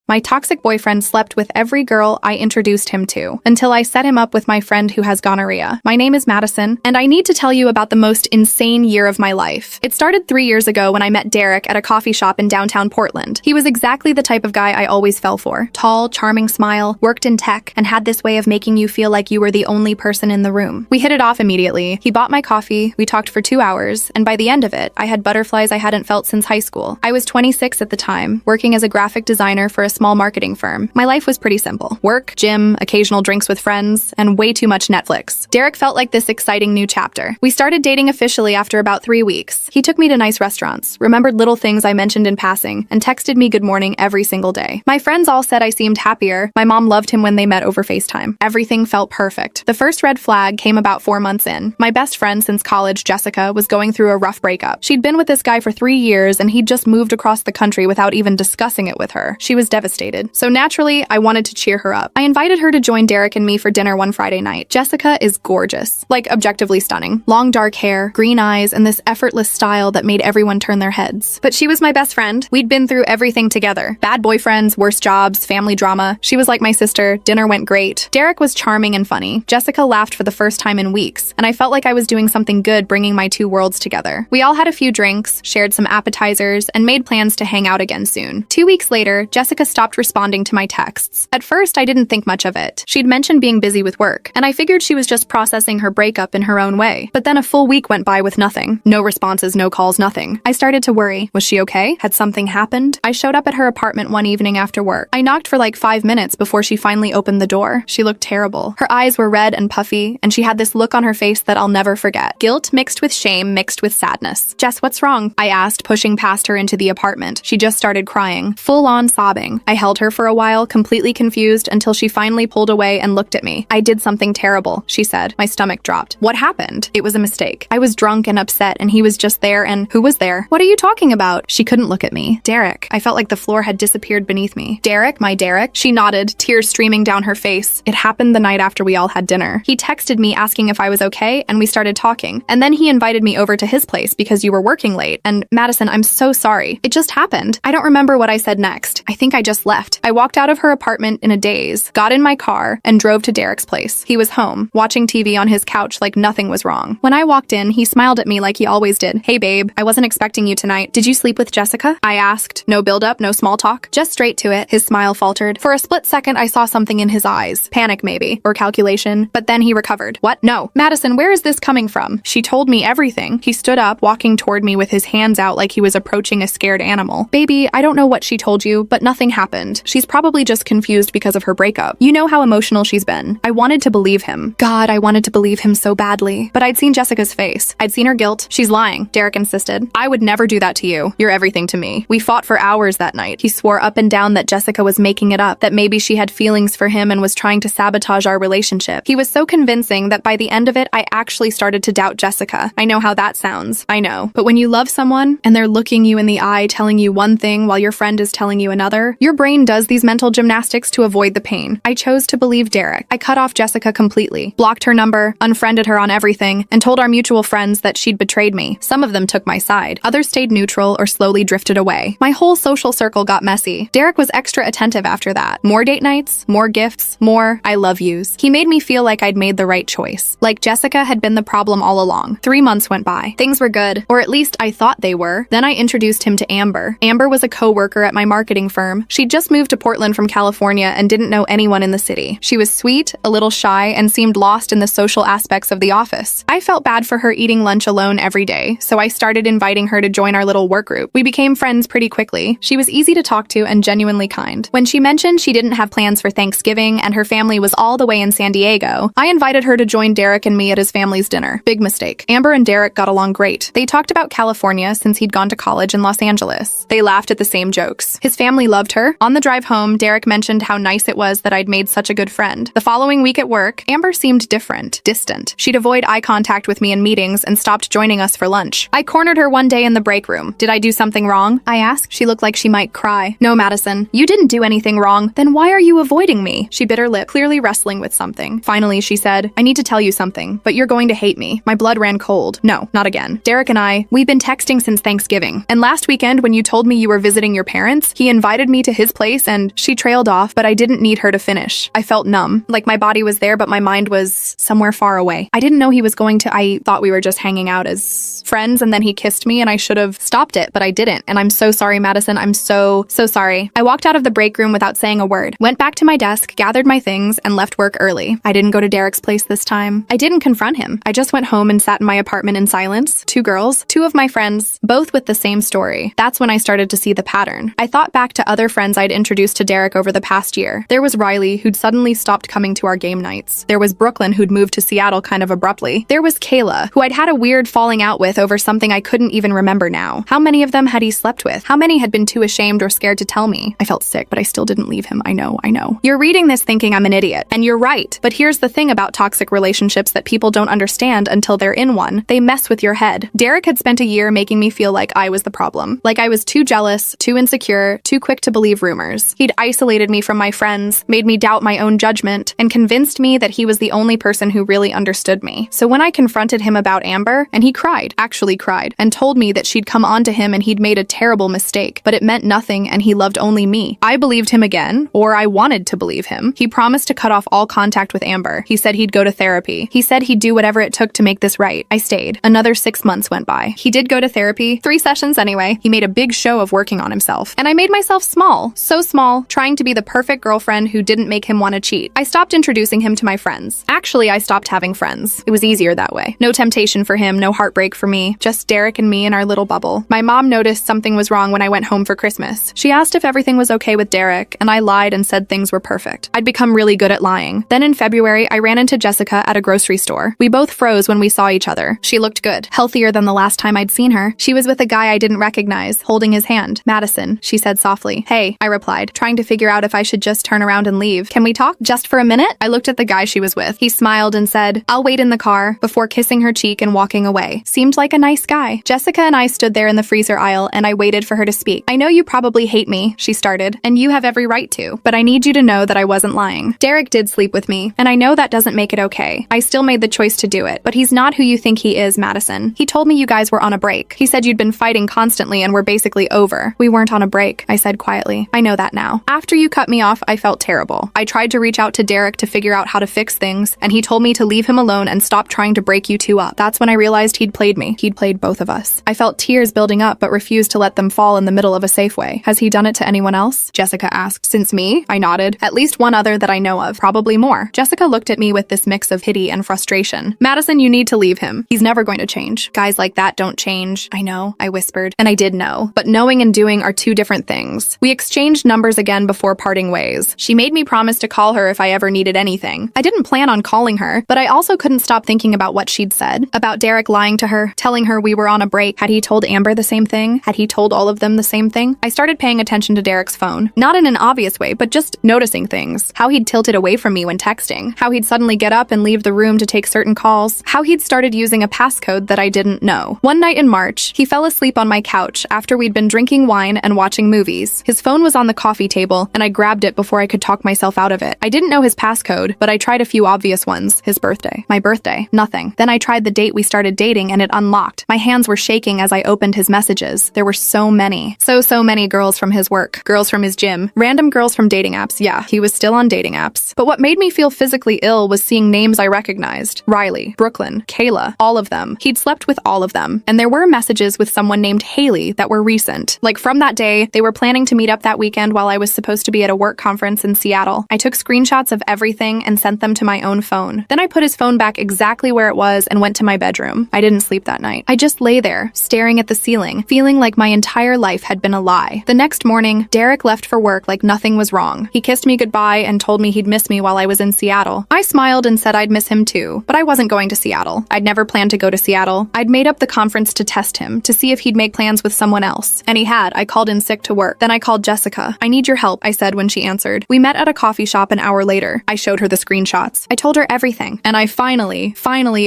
My toxic boyfriend slept with every girl I introduced him to, until I set him up with my friend who has gonorrhea. My name is Madison, and I need to tell you about the most insane year of my life. It started 3 years ago when I met Derek at a coffee shop in downtown Portland. He was exactly the type of guy I always fell for. Tall, charming smile, worked in tech, and had this way of making you feel like you were the only person in the room. We hit it off immediately. He bought my coffee, we talked for 2 hours, and by the end of it, I had butterflies I hadn't felt since high school. I was 26 at the time, working as a graphic designer for a small marketing firm. My life was pretty simple. Work, gym, occasional drinks with friends, and way too much Netflix. Derek felt like this exciting new chapter. We started dating officially after about 3 weeks. He took me to nice restaurants, remembered little things I mentioned in passing, and texted me good morning every single day. My friends all said I seemed happier. My mom loved him when they met over FaceTime. Everything felt perfect. The first red flag came about 4 months in. My best friend since college, Jessica, was going through a rough breakup. She'd been with this guy for 3 years, and he'd just moved across the country without even discussing it with her. She was devastated. So naturally, I wanted to cheer her up. I invited her to join Derek and me for dinner one Friday night. Jessica is gorgeous. Like, objectively stunning. Long dark hair, green eyes, and this effortless style that made everyone turn their heads. But she was my best friend. We'd been through everything together. Bad boyfriends, worse jobs, family drama. She was like my sister. Dinner went great. Derek was charming and funny. Jessica laughed for the first time in weeks, and I felt like I was doing something good bringing my two worlds together. We all had a few drinks, shared some appetizers, and made plans to hang out again soon. 2 weeks later, Jessica stopped responding to my texts. At first, I didn't think much of it. She'd mentioned being busy with work, and I figured she was just processing her breakup in her own way. But then a full week went by with nothing. No responses, no calls, nothing. I started to worry. Was she okay? Had something happened? I showed up at her apartment one evening after work. I knocked for like 5 minutes before she finally opened the door. She looked terrible. Her eyes were red and puffy, and she had this look on her face that I'll never forget. Guilt mixed with shame mixed with sadness. Jess, what's wrong? I asked, pushing past her into the apartment. She just started crying, full-on sobbing. I held her for a while, completely confused, until she finally pulled away and looked at me. I did something terrible, she said. My stomach dropped. What happened? It was a mistake. I was drunk and upset, and he was just there, and who was there? What are you talking about? She couldn't look at me. Derek. I felt like the floor had disappeared beneath me. Derek? My Derek? She nodded, tears streaming down her face. It happened the night after we all had dinner. He texted me asking if I was okay, and we started talking. And then he invited me over to his place because you were working late. And Madison, I'm so sorry. It just happened. I don't remember what I said next. I think I just left. I walked out of her apartment in a daze, got in my car, and drove to Derek's place. He was home, watching TV on his couch like nothing was wrong. When I walked in, he smiled at me like he always did. Hey babe, I wasn't expecting you tonight. Did you sleep with Jessica? I asked. No build-up, no small talk. Just straight to it. His smile faltered. For a split second, I saw something in his eyes. Panic maybe, or calculation. But then he recovered. What? No. Madison, where is this coming from? She told me everything. He stood up, walking toward me with his hands out like he was approaching a scared animal. Baby, I don't know what she told you, but nothing happened. She's probably just confused because of her breakup. You know how emotional she's been. I wanted to believe him. God, I wanted to believe him so badly. But I'd seen Jessica's face. I'd seen her guilt. She's lying, Derek insisted. I would never do that to you. You're everything to me. We fought for hours that night. He swore up and down that Jessica was making it up, that maybe she had feelings for him and was trying to sabotage our relationship. He was so convincing that by the end of it, I actually started to doubt Jessica. I know how that sounds. I know. But when you love someone and they're looking you in the eye, telling you one thing while your friend is telling you another, your brain does these mental gymnastics to avoid the pain. I chose to believe Derek. I cut off Jessica completely, blocked her number, unfriended her on everything, and told our mutual friends that she'd betrayed me. Some of them took my side. Others stayed neutral or slowly drifted away. My whole social circle got messy. Derek was extra attentive after that. More date nights, more gifts, more I love yous. He made me feel like I'd made the right choice. Like Jessica had been the problem all along. 3 months went by. Things were good, or at least I thought they were. Then I introduced him to Amber. Amber was a co-worker at my marketing firm. She'd just moved to Portland from California and didn't know anyone in the city. She was sweet, a little shy, and seemed lost in the social aspects of the office. I felt bad for her eating lunch alone every day, so I started inviting her to join our little work group. We became friends pretty quickly. She was easy to talk to and genuinely kind. When she mentioned she didn't have plans for Thanksgiving and her family was all the way in San Diego, I invited her to join Derek and me at his family's dinner. Big mistake. Amber and Derek got along great. They talked about California since he'd gone to college in Los Angeles. They laughed at the same jokes. His family loved her. On the drive home, Derek mentioned how nice it was that I'd made such a good friend. The following week at work, Amber seemed different, distant. She'd avoid eye contact with me in meetings and stopped joining us for lunch. I cornered her one day in the break room. Did I do something wrong? I asked. She looked like she might cry. No, Madison, you didn't do anything wrong. Then why are you avoiding me? She bit her lip, clearly wrestling with something. Finally, she said, I need to tell you something, but you're going to hate me. My blood ran cold. No, not again. Derek and we've been texting since Thanksgiving. And last weekend, when you told me you were visiting your parents, he invited me to his place and she trailed off, but I didn't need her to finish. I felt numb, like my body was there, but my mind was somewhere far away. I didn't know he was going to. I thought we were just hanging out as friends, and then he kissed me and I should have stopped it, but I didn't. And I'm so sorry, Madison. I'm so sorry. I walked out of the break room without saying a word, went back to my desk, gathered my things, and left work early. I didn't go to Derek's place this time. I didn't confront him. I just went home and sat in my apartment in silence. 2 girls, 2 of my friends, both with the same story. That's when I started to see the pattern. I thought back to other friends I'd introduced to Derek over the past year. There was Riley, who'd suddenly stopped coming to our game nights. There was Brooklyn, who'd moved to Seattle kind of abruptly. There was Kayla, who I'd had a weird falling out with over something I couldn't even remember now. How many of them had he slept with? How many had been too ashamed or scared to tell me? I felt sick, but I still didn't leave him. I know. You're reading this thinking I'm an idiot, and you're right. But here's the thing about toxic relationships that people don't understand until they're in one. They mess with your head. Derek had spent a year making me feel like I was the problem. Like I was too jealous, too insecure, too quick to believe rumors. He'd isolated me from my friends, made me doubt my own judgment, and convinced me that he was the only person who really understood me. So when I confronted him about Amber, and he cried, actually cried, and told me that she'd come on to him and he'd made a terrible mistake, but it meant nothing and he loved only me. I believed him again, or I wanted to believe him. He promised to cut off all contact with Amber. He said he'd go to therapy. He said he'd do whatever it took to make this right. I stayed. Another 6 months went by. He did go to therapy, 3 sessions anyway. He made a big show of working on himself. And I made myself small, so small, trying to be the perfect girlfriend who didn't make him want to cheat. I stopped introducing him to my friends. Actually, I stopped having friends. It was easier that way. No temptation for him, no heartbreak for me, just Derek and me in our little bubble. My mom noticed something was wrong when I went home for Christmas. She asked if everything was okay with Derek, and I lied and said things were perfect. I'd become really good at lying. Then in February, I ran into Jessica at a grocery store. We both froze when we saw each other. She looked good, healthier than the last time I'd seen her. She was with a guy I didn't recognize, holding his hand. Madison, she said softly. Hey, I replied, trying to figure out if I should just turn around and leave. Can we talk just for a minute? I looked at the guy she was with. He smiled and said, I'll wait in the car, before kissing her cheek and walking away. Seemed like a nice guy. Jessica and I stood there in the freezer aisle and I waited for her to speak. I know you probably hate me, she started, and you have every right to, but I need you to know that I wasn't lying. Derek did sleep with me, and I know that doesn't make it okay. I still made the choice to do it, but he's not who you think he is, Madison. He told me you guys were on a break. He said you'd been fighting constantly and were basically over. We weren't on a break, I said quietly. I know that now. After you cut me off, I felt terrible. I tried to reach out to Derek to figure out how to fix things, and he told me to leave him alone and stop trying to break you two up. That's when I realized he'd played me. He'd played both of us. I felt tears building up, but refused to let them fall in the middle of a Safeway. Has he done it to anyone else? Jessica asked. Since me? I nodded. At least one other that I know of. Probably more. Jessica looked at me with this mix of pity and frustration. Madison, you need to leave him. He's never going to change. Guys like that don't change. I know, I whispered. And I did know. But knowing and doing are two different things. We exchanged numbers again before parting ways. She made me promise to call her if I ever needed anything. I didn't plan on calling her, but I also couldn't stop thinking about what she'd said. About Derek lying to her, telling her we were on a break. Had he told Amber the same thing? Had he told all of them the same thing? I started paying attention to Derek's phone. Not in an obvious way, but just noticing things. How he'd tilted away from me when texting. How he'd suddenly get up and leave the room to take certain calls. How he'd started using a passcode that I didn't know. One night in March, he fell asleep on my couch after we'd been drinking wine and watching movies. His phone was on the coffee table, and I grabbed it before I could talk myself out of it. I didn't know his passcode, but I tried a few obvious ones. His birthday. My birthday. Nothing. Then I tried the date we started dating, and it unlocked. My hands were shaking as I opened his messages. There were so many. So many girls from his work. Girls from his gym. Random girls from dating apps. Yeah, he was still on dating apps. But what made me feel physically ill was seeing names I recognized. Riley, Brooklyn, Kayla, all of them. He'd slept with all of them. And there were messages with someone named Haley that were recent. Like from that day, they were planning to meet up that weekend while I was supposed to be at a work conference in Seattle. I took screenshots of everything and sent them to my own phone. Then I put his phone back exactly where it was and went to my bedroom. I didn't sleep that night. I just lay there, staring at the ceiling, feeling like my entire life had been a lie. The next morning, Derek left for work like nothing was wrong. He kissed me goodbye and told me he'd miss me while I was in Seattle. I smiled and said I'd miss him too, but I wasn't going to Seattle. I'd never planned to go to Seattle. I'd made up the conference to test him, to see if he'd make plans with someone else. And he had. I called in sick to work. Then I called Jessica. I need your help, I said when she answered. We met at a coffee shop an hour later. I showed her the screenshots. I told her everything. And I finally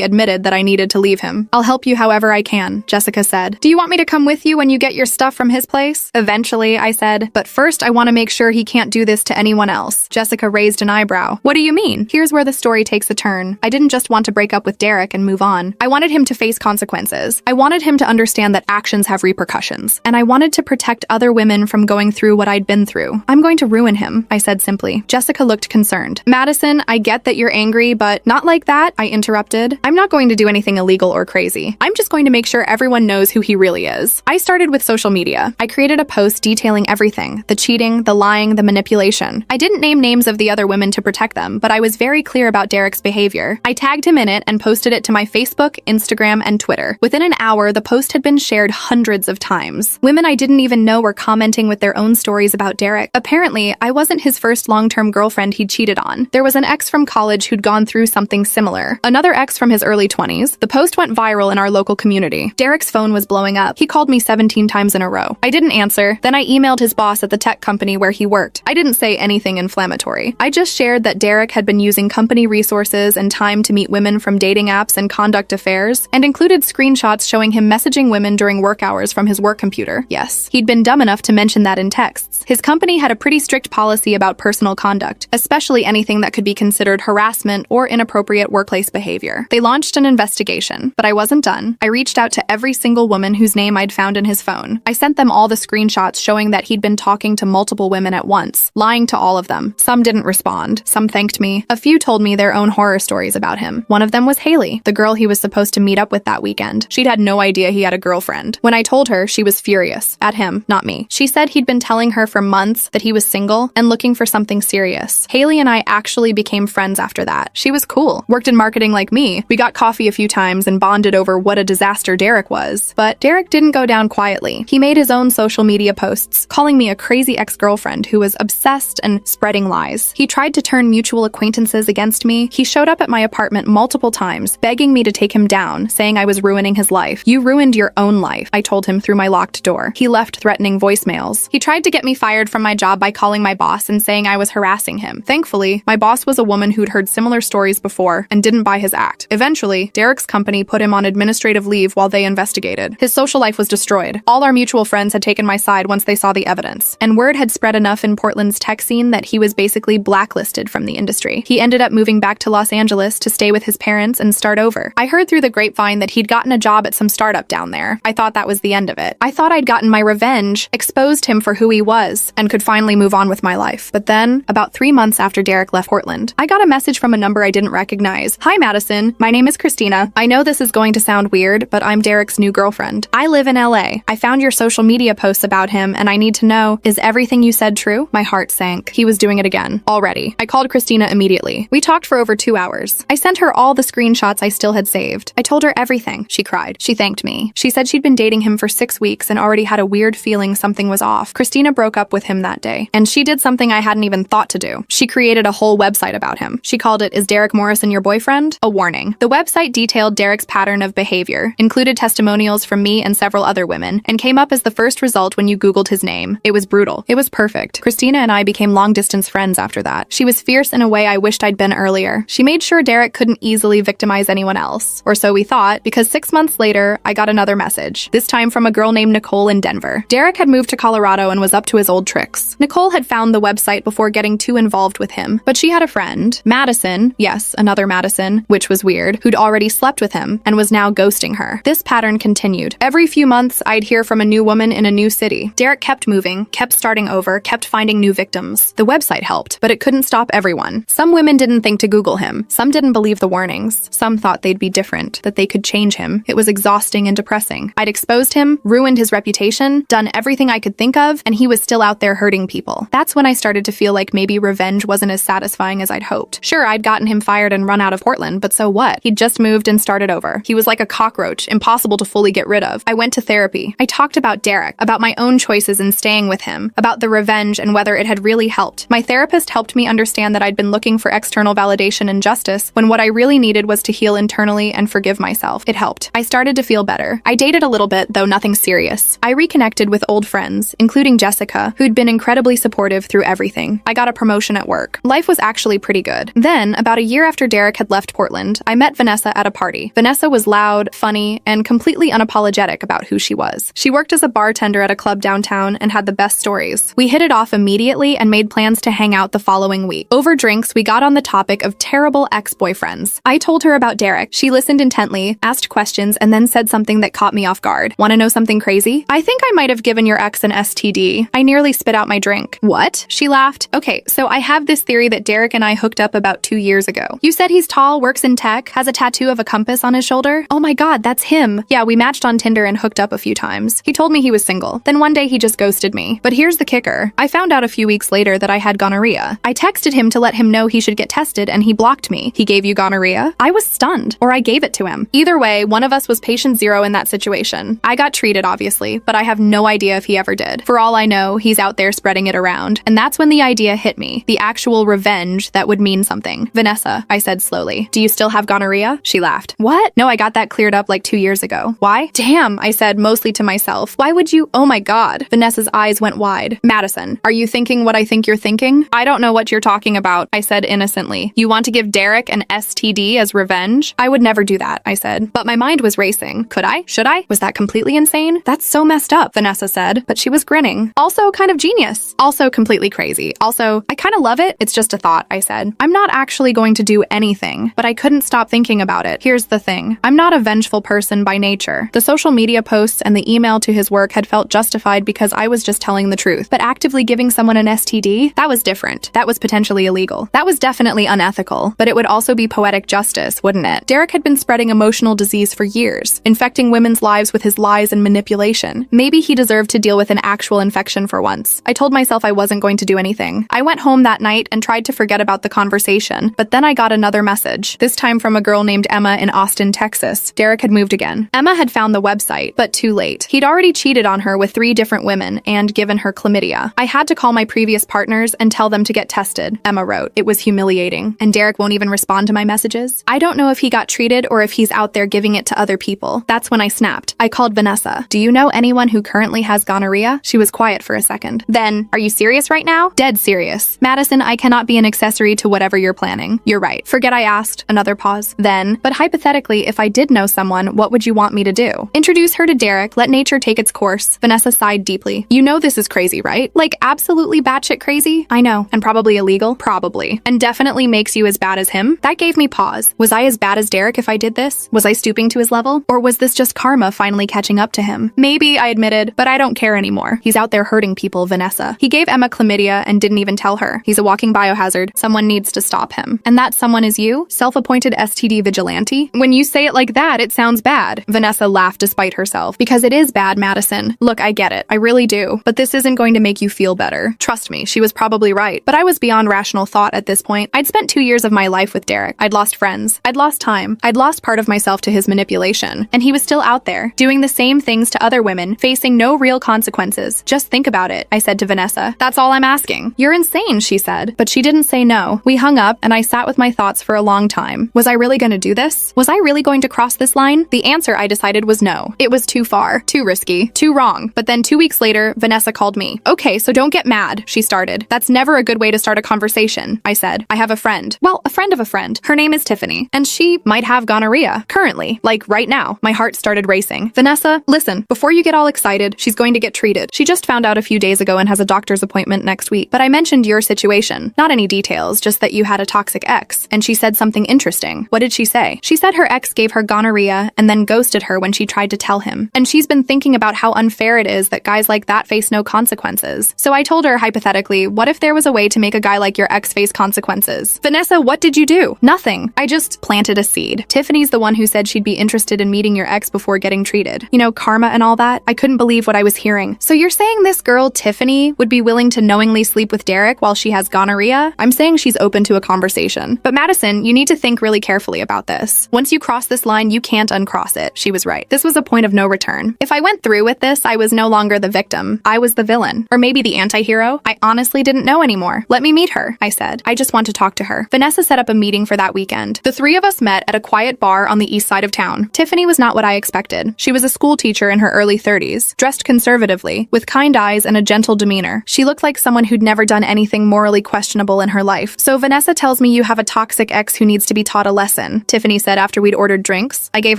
admitted that I needed to leave him. I'll help you however I can, Jessica said. Do you want me to come with you when you get your stuff from his place? Eventually, I said. But first, I want to make sure he can't do this to anyone else. Jessica raised an eyebrow. What do you mean? Here's where the story takes a turn. I didn't just want to break up with Derek and move on. I wanted him to face consequences. I wanted him to understand that actions have repercussions. And I wanted to protect other women from going through what I'd been through. I'm going to ruin him, I said simply. Jessica looked concerned. Madison, I get that you're angry, but not like that, I interrupted. I'm not going to do anything illegal or crazy. I'm just going to make sure everyone knows who he really is. I started with social media. I created a post detailing everything, the cheating, the lying, the manipulation. I didn't name names of the other women to protect them, but I was very clear about Derek's behavior. I tagged him in it and posted it to my Facebook, Instagram, and Twitter. Within an hour, the post had been shared hundreds of times. Women I didn't even know were commenting with their own stories about Derek. Apparently, I wasn't his first long-term girlfriend he'd cheated on. There was an ex from college who'd gone through something similar. Another ex from his early 20s. The post went viral in our local community. Derek's phone was blowing up. He called me 17 times in a row. I didn't answer. Then I emailed his boss at the tech company where he worked. I didn't say anything inflammatory. I just shared that Derek had been using company resources and time to meet women from dating apps and conduct affairs, and included screenshots showing him messaging women during work hours from his work computer. Yes, he'd been dumb enough to mention that in texts. His company had a pretty strict policy about personal conduct, especially anything that could be considered harassment or inappropriate workplace behavior. They launched an investigation, but I wasn't done. I reached out to every single woman whose name I'd found in his phone. I sent them all the screenshots showing that he'd been talking to multiple women at once, lying to all of them. Some didn't respond. Some thanked me. A few told me their own horror stories about him. One of them was Haley, the girl he was supposed to meet up with that weekend. She'd had no idea he had a girlfriend. When I told her, she was furious. At him, not me. She said he'd been telling her for months that he was single and looking for something serious. Haley and I actually became friends after that. She was cool. Worked in marketing like me. We got coffee a few times and bonded over what a disaster Derek was. But Derek didn't go down quietly. He made his own social media posts, calling me a crazy ex-girlfriend who was obsessed and spreading lies. He tried to turn mutual acquaintances against me. He showed up at my apartment multiple times, begging me to take him down, saying I was ruining his life. You ruined your own life, I told him through my locked door. He left threatening voicemails. He tried to get me fired from my job by calling my boss and saying I was harassing him. Thankfully, my boss was a woman who'd heard similar stories before and didn't buy his act. Eventually, Derek's company put him on administrative leave while they investigated. His social life was destroyed. All our mutual friends had taken my side once they saw the evidence, and word had spread enough in Portland's tech scene that he was basically blacklisted from the industry. He ended up moving back to Los Angeles to stay with his parents and start over. I heard through the grapevine that he'd gotten a job at some startup down there. I thought that was the end of it. I thought I'd gotten my revenge, exposed him for who he was, and could finally move on with my life. But then, about 3 months after Derek left Portland, I got a message from a number I didn't recognize. Hi, Madison. My name is Christina. I know this is going to sound weird, but I'm Derek's new girlfriend. I live in LA. I found your social media posts about him, and I need to know, is everything you said true? My heart sank. He was doing it again. Already. I called Christina immediately. We talked for over 2 hours. I sent her all the screenshots I still had saved. I told her everything. She cried. She thanked me. She said she'd been dating him for 6 weeks and already had a weird feeling something was off. Christina broke up with him that day, and she did something I hadn't even thought to do. She created a whole website about him. She called it, Is Derek Morrison Your Boyfriend? A warning. The website detailed Derek's pattern of behavior, included testimonials from me and several other women, and came up as the first result when you Googled his name. It was brutal. It was perfect. Christina and I became long-distance friends after that. She was fierce in a way I wished I'd been earlier. She made sure Derek couldn't easily victimize anyone else. Or so we thought, because 6 months later, I got another message, this time from a girl named Nicole in Denver. Derek had moved to Colorado and was up to his old tricks. Nicole had found the website before getting too involved with him, but she had a friend, Madison, yes, another Madison, which was weird, who'd already slept with him and was now ghosting her. This pattern continued. Every few months, I'd hear from a new woman in a new city. Derek kept moving, kept starting over, kept finding new victims. The website helped, but it couldn't stop everyone. Some women didn't think to Google him. Some didn't believe the warnings. Some thought they'd be different, that they could change him. It was exhausting and depressing. I'd exposed him, ruined his reputation, done everything I could think of, and he was still out there hurting people. That's when I started to feel like maybe revenge wasn't as satisfying as I'd hoped. Sure, I'd gotten him fired and run out of Portland, but so what? He'd just moved and started over. He was like a cockroach, impossible to fully get rid of. I went to therapy. I talked about Derek, about my own choices in staying with him, about the revenge and whether it had really helped. My therapist helped me understand that I'd been looking for external validation and justice when what I really needed was to heal internally and forgive myself. It helped. I started to feel better. I dated a little bit, though nothing serious. I reconnected with old friends, including Jessica, who'd been incredibly supportive through everything. I got a promotion at work. Life was actually pretty good. Then, about a year after Derek had left Portland, I met Vanessa at a party. Vanessa was loud, funny, and completely unapologetic about who she was. She worked as a bartender at a club downtown and had the best stories. We hit it off immediately and made plans to hang out the following week. Over drinks, we got on the topic of terrible ex-boyfriends. I told her about Derek. She listened intently, asked questions, and then said something that caught me off guard. Want to know something crazy? I think I might have given your ex an STD. I nearly spit out my drink. What? She laughed. Okay, so I have this theory that Derek and I hooked up about 2 years ago. You said he's tall, works in tech, has a tattoo of a compass on his shoulder? Oh my god, that's him. Yeah, we matched on Tinder and hooked up a few times. He told me he was single. Then one day he just ghosted me. But here's the kicker. I found out a few weeks later that I had gonorrhea. I texted him to let him know he should get tested and he blocked me. He gave you gonorrhea? I was stunned. Or I gave it to him. Either way, one of us was patient zero in that situation. I got treated, obviously, but I have no idea if he ever did. For all I know, he's out there spreading it around. And that's when the idea hit me. The actual revenge that would mean something. Vanessa, I said slowly. Do you still have gonorrhea? She laughed. What? No, I got that cleared up like 2 years ago. Why? Damn, I said, mostly to myself. Why would you? Oh my god. Vanessa's eyes went wide. Madison, are you thinking what I think you're thinking? I don't know what you're talking about, I said innocently. You want to give Derek an STD as revenge? I would never do that, I said. But my mind was racing. Could I? Should I? Was that completely insane? That's so messed up, Vanessa said, but she was grinning. Also kind of genius. Also completely crazy. Also, I kind of love it. It's just a thought, I said. I'm not actually going to do anything, but I couldn't stop thinking about it. Here's the thing. I'm not a vengeful person by nature. The social media posts and the email to his work had felt justified because I was just telling the truth. But actively giving someone an STD? That was different. That was potentially illegal. That was definitely unethical. But it would also be poetic justice, wouldn't it? Derek had been spreading emotional disease for years, infecting women's lives with his lies and manipulation. Maybe he deserved to deal with an actual infection for once. I told myself I wasn't going to do anything. I went home that night and tried to forget about the conversation, but then I got another message, this time from a girl named Emma in Austin, Texas. Derek had moved again. Emma had found the website, but too late. He'd already cheated on her with 3 different women and given her chlamydia. I had to call my previous partners and tell them to get tested, Emma wrote. It was humiliating. And Derek won't even respond to my messages? I don't know if he got treated or if he's out there giving it to other people. That's when I snapped. I called Vanessa. Do you know anyone who currently has gonorrhea? She was quiet for a second. Then, are you serious right now? Dead serious. Madison, I cannot be an accessory to whatever you're planning. You're right. Forget I asked. Another pause. Then, but hypothetically, if I did know someone, what would you want me to do? Introduce her to Derek, let nature take its course. Vanessa sighed deeply. You know this is crazy, right? Like absolutely batshit crazy? I know. And probably illegal? Probably. And definitely makes you as bad as him? That gave me pause. Was I as bad as Derek if I did this? Was I stooping to his level? Or was this just karma finally catching up to him? Maybe, I admitted, but I don't care anymore. He's out there hurting people, Vanessa. He gave Emma chlamydia and didn't even tell her. He's a walking biohazard. Someone needs to stop him. And that someone is you? Self-appointed STD vigilante? When you say it like that, it sounds bad. Vanessa laughed despite herself. Because it is bad, Madison. Look, I get it. I really do. But this isn't going to make you feel better. Trust me, she was probably right. But I was beyond rational thought at this point. I'd spent 2 years of my life with Derek. I'd lost friends. I'd lost time. I'd lost part of myself to his manipulation. And he was still out there, doing the same things to other women, facing no real consequences. Just think about it, I said to Vanessa. That's all I'm asking. You're insane, she said. But she didn't say no. We hung up, and I sat with my thoughts for a long time. Was I really going to do this? Was I really going to cross this line? The answer, I decided, was no. It was too far, too risky, too wrong. But then 2 weeks later, Vanessa called me. Okay, so don't get mad, she started. That's never a good way to start a conversation, I said. I have a friend. Well, a friend of a friend. Her name is Tiffany, and she might have gonorrhea. Currently. Like, right now. My heart started racing. Vanessa, listen, before you get all excited, she's going to get treated. She just found out a few days ago and has a doctor's appointment next week. But I mentioned your situation. Not any details, just that you had a toxic ex. And she said something interesting. What did she say? She said her ex gave her gonorrhea and then ghosted her when she tried to tell him. And she's been thinking about how unfair it is that guys like that face no consequences. So I told her, hypothetically, what if there was a way to make a guy like your ex face consequences? Vanessa, what did you do? Nothing. I just planted a seed. Tiffany's the one who said she'd be interested in meeting your ex before getting treated. You know, karma and all that. I couldn't believe what I was hearing. So you're saying this girl, Tiffany, would be willing to knowingly sleep with Derek while she has gonorrhea? I'm saying she's open to a conversation. But Madison, you need to think really carefully about this. Once you cross this line, you can't uncross it. She was right. This was a point of no return. If I went through with this, I was no longer the victim. I was the villain. Or maybe the anti-hero. I honestly didn't know anymore. Let me meet her, I said. I just want to talk to her. Vanessa set up a meeting for that weekend. The 3 of us met at a quiet bar on the east side of town. Tiffany was not what I expected. She was a school teacher in her early 30s, dressed conservatively, with kind eyes and a gentle demeanor. She looked like someone who'd never done anything morally questionable in her life. So Vanessa tells me you have a toxic ex who needs to be taught a lesson, Tiffany said after we'd ordered drinks. I gave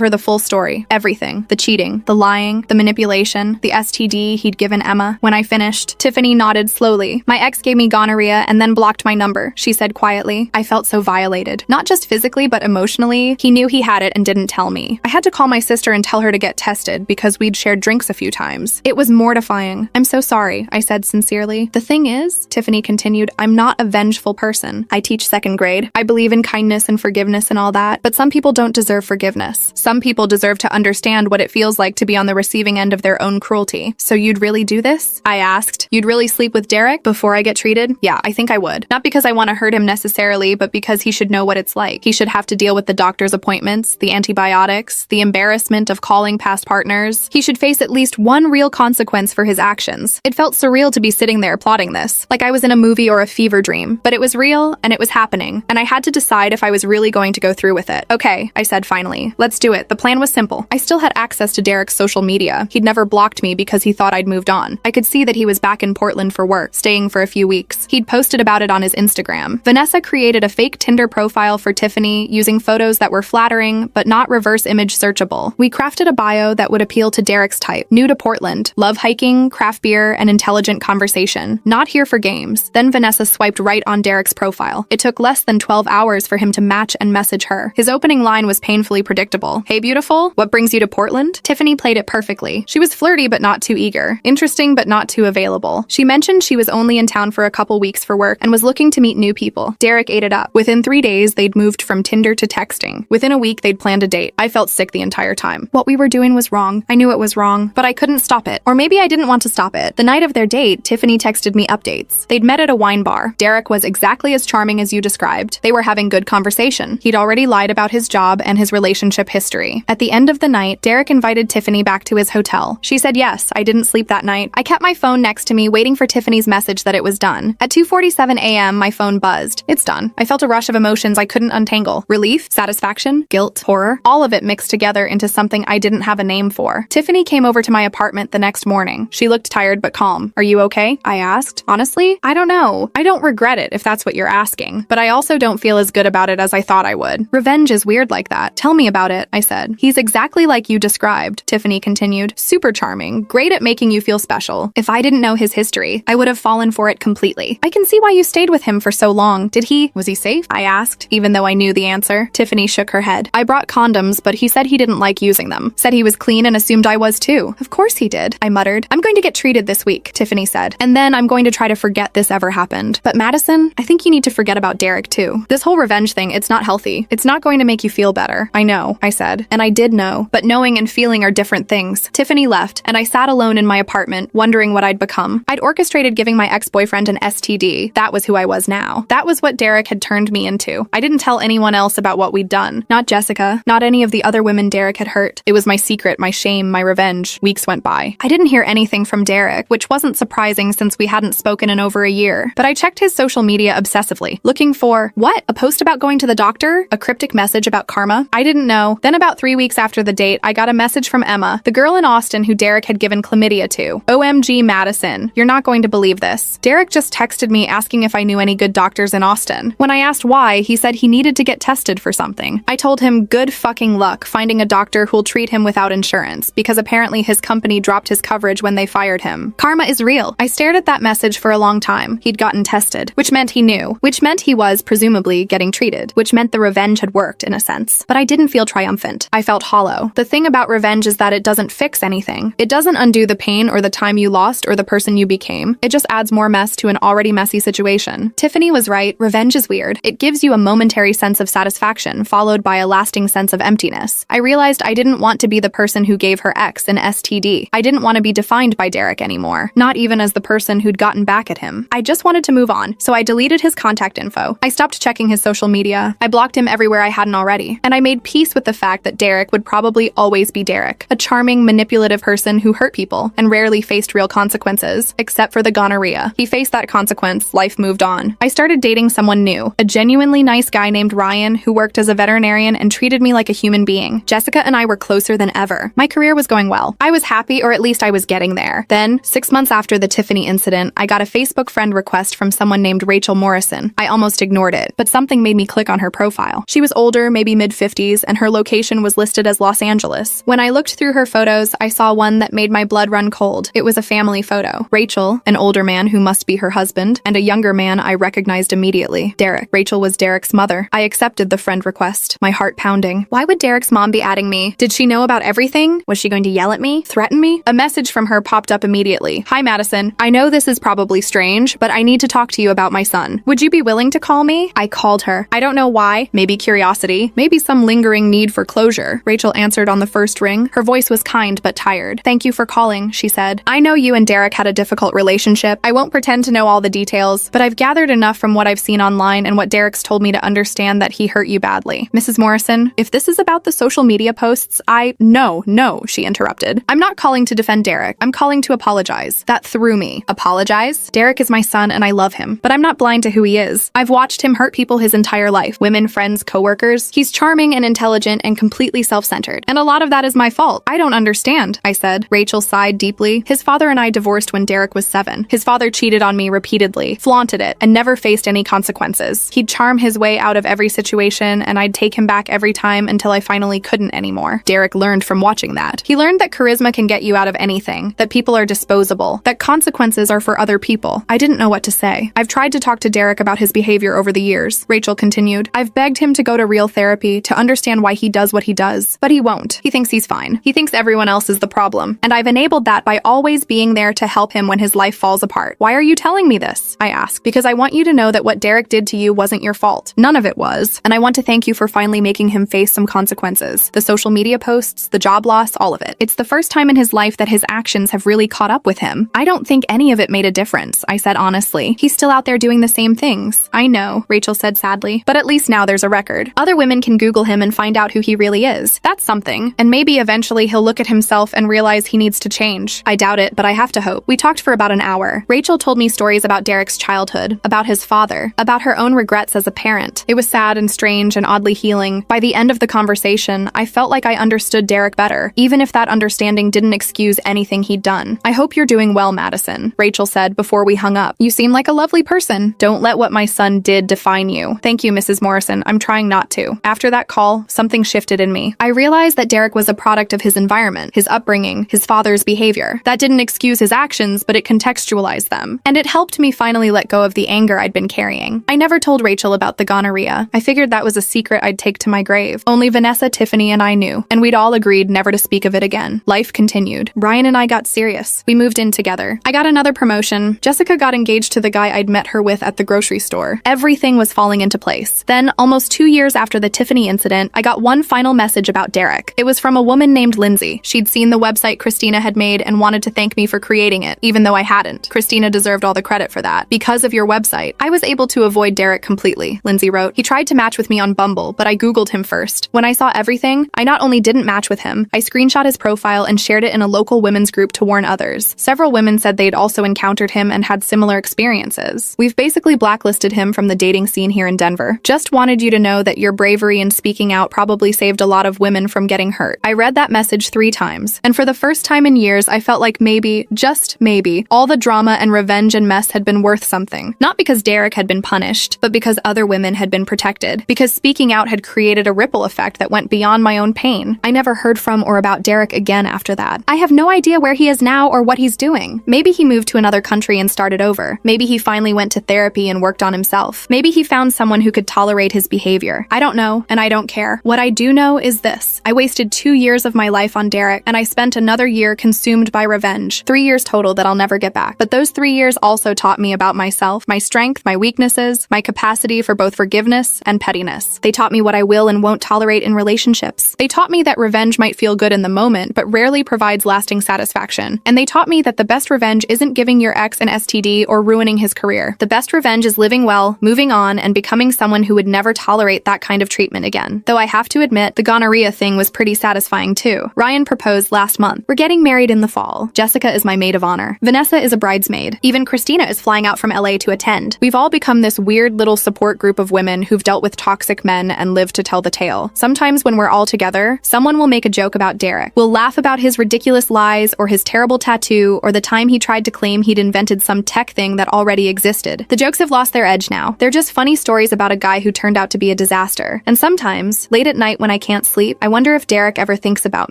her the full story. Everything. The cheating, the lying, the manipulation, the STD he'd given Emma. When I finished, Tiffany nodded slowly. My ex gave me gonorrhea and then blocked my number, she said quietly. I felt so violated. Not just physically, but emotionally. He knew he had it and didn't tell me. I had to call my sister and tell her to get tested because we'd shared drinks a few times. It was mortifying. I'm so sorry, I said sincerely. The thing is, Tiffany continued, I'm not a vengeful person. I teach second grade. I believe in kindness and forgiveness and all that, but some people don't deserve forgiveness. Some people deserve to understand what it feels like to be on the receiving end of their own cruelty. So you'd really do this? I asked. You'd really sleep with Derek before I get treated? Yeah, I think I would. Not because I want to hurt him necessarily, but because he should know what it's like. He should have to deal with the doctor's appointments, the antibiotics, the embarrassment of calling past partners. He should face at least one real consequence for his actions. It felt surreal to be sitting there plotting this, like I was in a movie or a fever dream. But it was real, and it was happening, and I had to decide if I was really going to go through with it. Okay, I said finally. Let's do it. The plan was simple. I still had access to Derek's social media. He'd never blocked me because he thought I'd moved on. I could see that he was back in Portland for work, staying for a few weeks. He'd posted about it on his Instagram. Vanessa created a fake Tinder profile for Tiffany using photos that were flattering, but not reverse image searchable. We crafted a bio that would appeal to Derek's type. New to Portland, love hiking, craft beer, and intelligent conversation. Not here for games. Then Vanessa swiped right on Derek's profile. It took less than 12 hours for him to match and message her. His opening line was painfully predictable. Hey beautiful, what brings you to Portland? Tiffany played it perfectly. She was flirty but not too eager. Interesting but not too available. She mentioned she was only in town for a couple weeks for work and was looking to meet new people. Derek ate it up. Within 3 days, they'd moved from Tinder to texting. Within a week, they'd planned a date. I felt sick the entire time. What we were doing was wrong. I knew it was wrong, but I couldn't stop it. Or maybe I didn't want to stop it. The night of their date, Tiffany texted me updates. They'd met at a wine bar. Derek was exactly as charming as you described. They were having good conversation. He'd already lied about his job and his relationship history. At the end of the night, Derek invited Tiffany back to his hotel. She said yes. I didn't sleep that night. I kept my phone next to me, waiting for Tiffany's message that it was done. At 2:47 a.m., my phone buzzed. It's done. I felt a rush of emotions I couldn't untangle. Relief, satisfaction, guilt, horror, all of it mixed together into something I didn't have a name for. Tiffany came over to my apartment the next morning. She looked tired but calm. Are you okay? I asked. Honestly, I don't know. I don't regret it if that's what you're asking, but I also don't feel as good about it as I thought I would. Revenge is weird like that. Tell me about it, I said. He's exactly like you described, Tiffany continued. Super charming, great at making you feel special. If I didn't know his history, I would have fallen for it completely. I can see why you stayed with him for so long. Was he safe? I asked, even though I knew the answer. Tiffany shook her head. I brought condoms, but he said he didn't like using them. Said he was clean and assumed I was too. Of course he did, I muttered. I'm going to get treated this week, Tiffany said. And then I'm going to try to forget this ever happened. But Madison, I think you need to forget about Derek too. This whole revenge thing, it's not healthy. It's not going to make you feel better. I know, I said. And I did know. But knowing and feeling are different things. Tiffany left, and I sat alone in my apartment, wondering what I'd become. I'd orchestrated giving my ex-boyfriend an STD. That was who I was now. That was what Derek had turned me into. I didn't tell anyone else about what we'd done. Not Jessica. Not any of the other women Derek had hurt. It was my secret, my shame, my revenge. Weeks went by. I didn't hear anything from Derek, which wasn't surprising since we hadn't spoken in over a year. But I checked his social media obsessively, looking for, what? A post about going to the doctor? A cryptic message about karma? I didn't know. Then about 3 weeks after the date, I got a message from Emma, the girl in Austin who Derek had given chlamydia to. OMG Madison. You're not going to believe this. Derek just texted me asking if I knew any good doctors in Austin. When I asked why, he said he needed to get tested for something. I told him good fucking luck finding a doctor who'll treat him without insurance, because apparently his company dropped his coverage when they fired him. Karma is real. I stared at that message for a long time. He'd gotten tested, which meant he knew, which meant he was, presumably, getting treated, which meant the revenge had worked, in a sense. But I didn't feel triumphant. I felt hollow. The thing about revenge is that it doesn't fix anything. It doesn't undo the pain or the time you lost or the person you became. It just adds more mess to an already messy situation. Tiffany was right. Revenge is weird. It gives you a momentary sense of satisfaction, followed by a lasting sense of emptiness. I realized I didn't want to be the person who gave her ex an STD. I didn't want to be defined by Derek anymore, not even as the person who'd gotten back at him. I just wanted to move on, so I deleted his contact info. I stopped checking his social media. I blocked him everywhere I hadn't already. And I made peace with the fact that Derek would probably always be Derek, a charming, manipulative person who hurt people and rarely faced real consequences, except for the gonorrhea. He faced that consequence. Life moved on. I started dating someone new, a genuinely nice guy named Ryan who worked as a veterinarian and treated me like a human being. Jessica and I were closer than ever. My career was going well. I was happy, or at least I was getting there. Then, 6 months after the Tiffany incident, I got a Facebook friend request from someone named Rachel Morrison. I almost ignored it, but something made me click on her profile. She was older, maybe mid-50s, and her location was listed as Los Angeles. When I looked through her photos, I saw one that made my blood run cold. It was a family photo. Rachel, an older man who must be her husband, and a younger man I recognized immediately. Derek. Rachel was Derek's mother. I accepted the friend request, my heart pounding. Why would Derek's mom be adding me? Did she know about everything? Was she going to yell at me? Threaten me? A message from her popped up immediately. immediately. Hi, Madison. I know this is probably strange, but I need to talk to you about my son. Would you be willing to call me? I called her. I don't know why. Maybe curiosity. Maybe some lingering need for closure. Rachel answered on the first ring. Her voice was kind but tired. Thank you for calling, she said. I know you and Derek had a difficult relationship. I won't pretend to know all the details, but I've gathered enough from what I've seen online and what Derek's told me to understand that he hurt you badly. Mrs. Morrison, if this is about the social media posts, No, she interrupted. I'm not calling to defend Derek. I'm calling to apologize. That threw me. Apologize? Derek is my son and I love him, but I'm not blind to who he is. I've watched him hurt people his entire life. Women, friends, coworkers. He's charming and intelligent and completely self-centered. And a lot of that is my fault. I don't understand, I said. Rachel sighed deeply. His father and I divorced when Derek was 7. His father cheated on me repeatedly, flaunted it, and never faced any consequences. He'd charm his way out of every situation, and I'd take him back every time until I finally couldn't anymore. Derek learned from watching that. He learned that charisma can get you out of anything, that people are disposable, that consequences are for other people. I didn't know what to say. I've tried to talk to Derek about his behavior over the years, Rachel continued. I've begged him to go to real therapy to understand why he does what he does, but he won't. He thinks he's fine. He thinks everyone else is the problem, and I've enabled that by always being there to help him when his life falls apart. Why are you telling me this? I asked. Because I want you to know that what Derek did to you wasn't your fault. None of it was, and I want to thank you for finally making him face some consequences. The social media posts, the job loss, all of it. It's the first time in his life that his actions have really caught up with him. I don't think any of it made a difference, I said honestly. He's still out there doing the same things. I know, Rachel said sadly, but at least now there's a record. Other women can Google him and find out who he really is. That's something. And maybe eventually he'll look at himself and realize he needs to change. I doubt it, but I have to hope. We talked for about an hour. Rachel told me stories about Derek's childhood, about his father, about her own regrets as a parent. It was sad and strange and oddly healing. By the end of the conversation, I felt like I understood Derek better, even if that understanding didn't excuse anything he'd done. I hope you're doing well, Madison, Rachel said before we hung up. You seem like a lovely person. Don't let what my son did define you. Thank you, Mrs. Morrison. I'm trying not to. After that call, something shifted in me. I realized that Derek was a product of his environment, his upbringing, his father's behavior. That didn't excuse his actions, but it contextualized them. And it helped me finally let go of the anger I'd been carrying. I never told Rachel about the gonorrhea. I figured that was a secret I'd take to my grave. Only Vanessa, Tiffany, and I knew, and we'd all agreed never to speak of it again. Life continued. Brian and I got serious. We moved in together. I got another promotion. Jessica got engaged to the guy I'd met her with at the grocery store. Everything was falling into place. Then, almost 2 years after the Tiffany incident, I got one final message about Derek. It was from a woman named Lindsay. She'd seen the website Christina had made and wanted to thank me for creating it, even though I hadn't. Christina deserved all the credit for that. Because of your website, I was able to avoid Derek completely, Lindsay wrote. He tried to match with me on Bumble, but I Googled him first. When I saw everything, I not only didn't match with him, I screenshot his profile and shared it in a local women's group to warn others. Several women said they'd also encountered him and had similar experiences. We've basically blacklisted him from the dating scene here in Denver. Just wanted you to know that your bravery in speaking out probably saved a lot of women from getting hurt. I read that message 3 times, and for the first time in years, I felt like maybe, just maybe, all the drama and revenge and mess had been worth something. Not because Derek had been punished, but because other women had been protected. Because speaking out had created a ripple effect that went beyond my own pain. I never heard from or about Derek again after that. I have no idea where he is now or what he's doing. Maybe he moved to another country and started over. Maybe he finally went to therapy and worked on himself. Maybe he found someone who could tolerate his behavior. I don't know, and I don't care. What I do know is this. I wasted 2 years of my life on Derek, and I spent another year consumed by revenge. 3 years total that I'll never get back. But those 3 years also taught me about myself, my strength, my weaknesses, my capacity for both forgiveness and pettiness. They taught me what I will and won't tolerate in relationships. They taught me that revenge might feel good in the moment, but rarely provides lasting satisfaction. And they taught me that the best revenge isn't giving your ex an STD or ruining his career. The best revenge is living well, moving on, and becoming someone who would never tolerate that kind of treatment again. Though I have to admit, the gonorrhea thing was pretty satisfying too. Ryan proposed last month. We're getting married in the fall. Jessica is my maid of honor. Vanessa is a bridesmaid. Even Christina is flying out from LA to attend. We've all become this weird little support group of women who've dealt with toxic men and lived to tell the tale. Sometimes when we're all together, someone will make a joke about Derek. We'll laugh about his ridiculous lies or his terrible tattoo or the time he tried to claim he'd invented some tech thing that already existed. The jokes have lost their edge now. They're just funny stories about a guy who turned out to be a disaster. And sometimes, late at night when I can't sleep, I wonder if Derek ever thinks about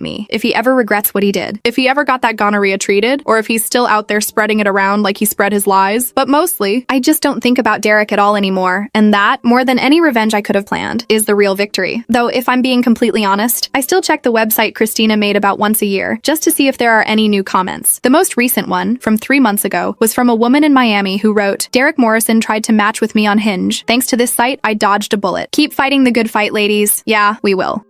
me, if he ever regrets what he did, if he ever got that gonorrhea treated, or if he's still out there spreading it around like he spread his lies. But mostly, I just don't think about Derek at all anymore. And that, more than any revenge I could have planned, is the real victory. Though if I'm being completely honest, I still check the website Christina made about once a year, just to see if there are any new comments. The most recent one, from 3 months ago, was from a woman in Miami who wrote, "Derek Morrison tried to match with me on Hinge. Thanks to this site, I dodged a bullet. Keep fighting the good fight, ladies. Yeah, we will."